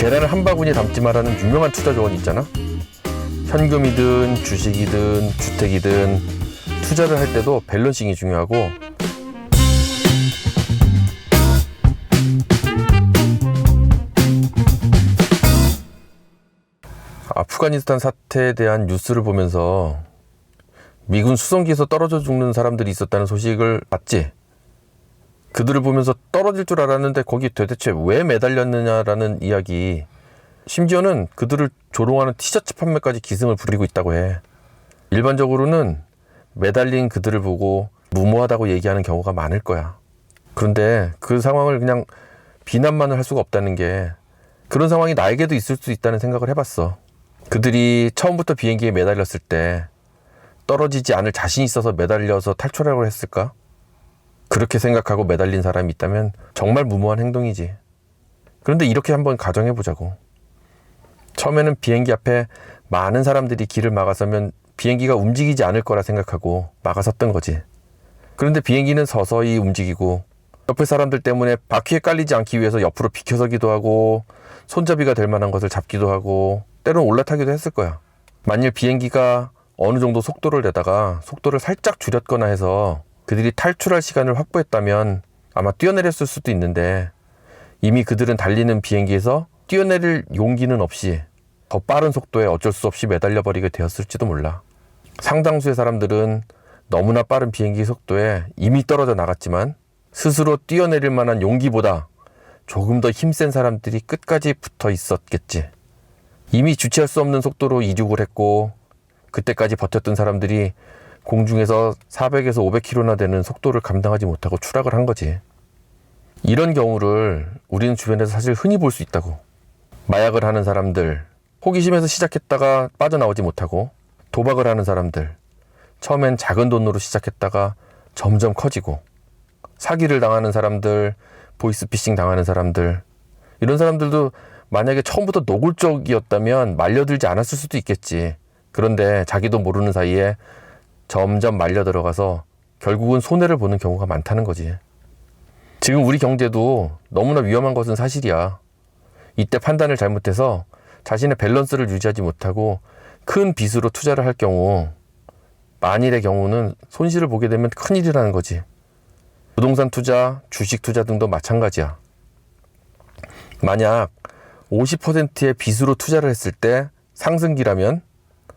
계란을 한 바구니에 담지 마라는 유명한 투자 조언이 있잖아. 현금이든 주식이든 주택이든 투자를 할 때도 밸런싱이 중요하고, 아프가니스탄 사태에 대한 뉴스를 보면서 미군 수송기에서 떨어져 죽는 사람들이 있었다는 소식을 봤지. 그들을 보면서 떨어질 줄 알았는데 거기 도대체 왜 매달렸느냐라는 이야기, 심지어는 그들을 조롱하는 티셔츠 판매까지 기승을 부리고 있다고 해. 일반적으로는 매달린 그들을 보고 무모하다고 얘기하는 경우가 많을 거야. 그런데 그 상황을 그냥 비난만을 할 수가 없다는 게, 그런 상황이 나에게도 있을 수 있다는 생각을 해봤어. 그들이 처음부터 비행기에 매달렸을 때 떨어지지 않을 자신이 있어서 매달려서 탈출하려고 했을까? 그렇게 생각하고 매달린 사람이 있다면 정말 무모한 행동이지. 그런데 이렇게 한번 가정해보자고. 처음에는 비행기 앞에 많은 사람들이 길을 막아서면 비행기가 움직이지 않을 거라 생각하고 막아섰던 거지. 그런데 비행기는 서서히 움직이고, 옆에 사람들 때문에 바퀴에 깔리지 않기 위해서 옆으로 비켜서기도 하고, 손잡이가 될 만한 것을 잡기도 하고, 때로는 올라타기도 했을 거야. 만일 비행기가 어느 정도 속도를 내다가 속도를 살짝 줄였거나 해서 그들이 탈출할 시간을 확보했다면 아마 뛰어내렸을 수도 있는데, 이미 그들은 달리는 비행기에서 뛰어내릴 용기는 없이 더 빠른 속도에 어쩔 수 없이 매달려버리게 되었을지도 몰라. 상당수의 사람들은 너무나 빠른 비행기 속도에 이미 떨어져 나갔지만 스스로 뛰어내릴 만한 용기보다 조금 더 힘센 사람들이 끝까지 붙어 있었겠지. 이미 주체할 수 없는 속도로 이륙을 했고, 그때까지 버텼던 사람들이 공중에서 400에서 500km나 되는 속도를 감당하지 못하고 추락을 한 거지. 이런 경우를 우리는 주변에서 사실 흔히 볼 수 있다고. 마약을 하는 사람들, 호기심에서 시작했다가 빠져나오지 못하고, 도박을 하는 사람들, 처음엔 작은 돈으로 시작했다가 점점 커지고, 사기를 당하는 사람들, 보이스피싱 당하는 사람들, 이런 사람들도 만약에 처음부터 노골적이었다면 말려들지 않았을 수도 있겠지. 그런데 자기도 모르는 사이에 점점 말려 들어가서 결국은 손해를 보는 경우가 많다는 거지. 지금 우리 경제도 너무나 위험한 것은 사실이야. 이때 판단을 잘못해서 자신의 밸런스를 유지하지 못하고 큰 빚으로 투자를 할 경우, 만일의 경우는 손실을 보게 되면 큰일이라는 거지. 부동산 투자, 주식 투자 등도 마찬가지야. 만약 50%의 빚으로 투자를 했을 때 상승기라면,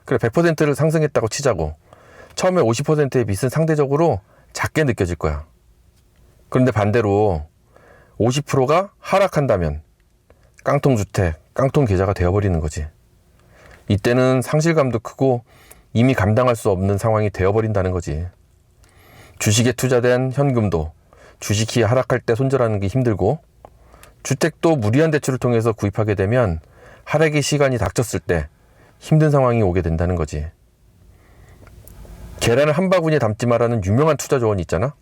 그래 100%를 상승했다고 치자고, 처음에 50%의 빚은 상대적으로 작게 느껴질 거야. 그런데 반대로 50%가 하락한다면 깡통주택, 깡통계좌가 되어버리는 거지. 이때는 상실감도 크고 이미 감당할 수 없는 상황이 되어버린다는 거지. 주식에 투자된 현금도 주식이 하락할 때 손절하는 게 힘들고, 주택도 무리한 대출을 통해서 구입하게 되면 하락의 시간이 닥쳤을 때 힘든 상황이 오게 된다는 거지. 계란을 한 바구니에 담지 마라는 유명한 투자 조언이 있잖아.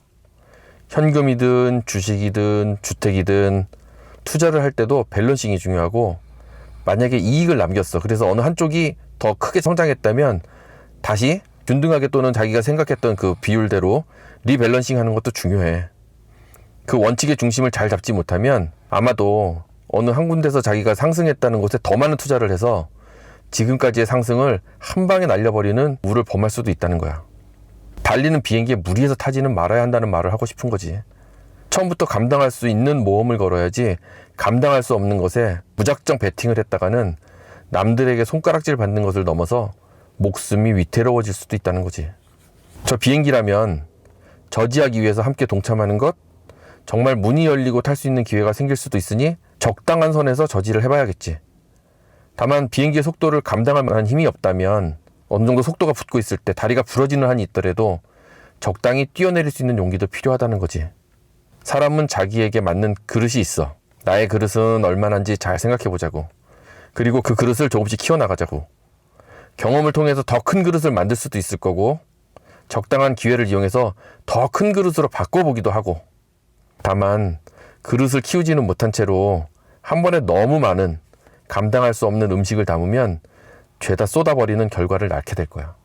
현금이든 주식이든 주택이든 투자를 할 때도 밸런싱이 중요하고, 만약에 이익을 남겼어. 그래서 어느 한쪽이 더 크게 성장했다면 다시 균등하게, 또는 자기가 생각했던 그 비율대로 리밸런싱 하는 것도 중요해. 그 원칙의 중심을 잘 잡지 못하면 아마도 어느 한 군데서 자기가 상승했다는 곳에 더 많은 투자를 해서 지금까지의 상승을 한 방에 날려버리는 우를 범할 수도 있다는 거야. 달리는 비행기에 무리해서 타지는 말아야 한다는 말을 하고 싶은 거지. 처음부터 감당할 수 있는 모험을 걸어야지, 감당할 수 없는 것에 무작정 베팅을 했다가는 남들에게 손가락질 받는 것을 넘어서 목숨이 위태로워질 수도 있다는 거지. 저 비행기라면 저지하기 위해서 함께 동참하는 것, 정말 문이 열리고 탈 수 있는 기회가 생길 수도 있으니 적당한 선에서 저지를 해봐야겠지. 다만 비행기의 속도를 감당할 만한 힘이 없다면, 어느 정도 속도가 붙고 있을 때 다리가 부러지는 한이 있더라도 적당히 뛰어내릴 수 있는 용기도 필요하다는 거지. 사람은 자기에게 맞는 그릇이 있어. 나의 그릇은 얼마나인지 잘 생각해 보자고. 그리고 그 그릇을 조금씩 키워나가자고. 경험을 통해서 더 큰 그릇을 만들 수도 있을 거고, 적당한 기회를 이용해서 더 큰 그릇으로 바꿔보기도 하고. 다만 그릇을 키우지는 못한 채로 한 번에 너무 많은, 감당할 수 없는 음식을 담으면 죄다 쏟아버리는 결과를 낳게 될 거야.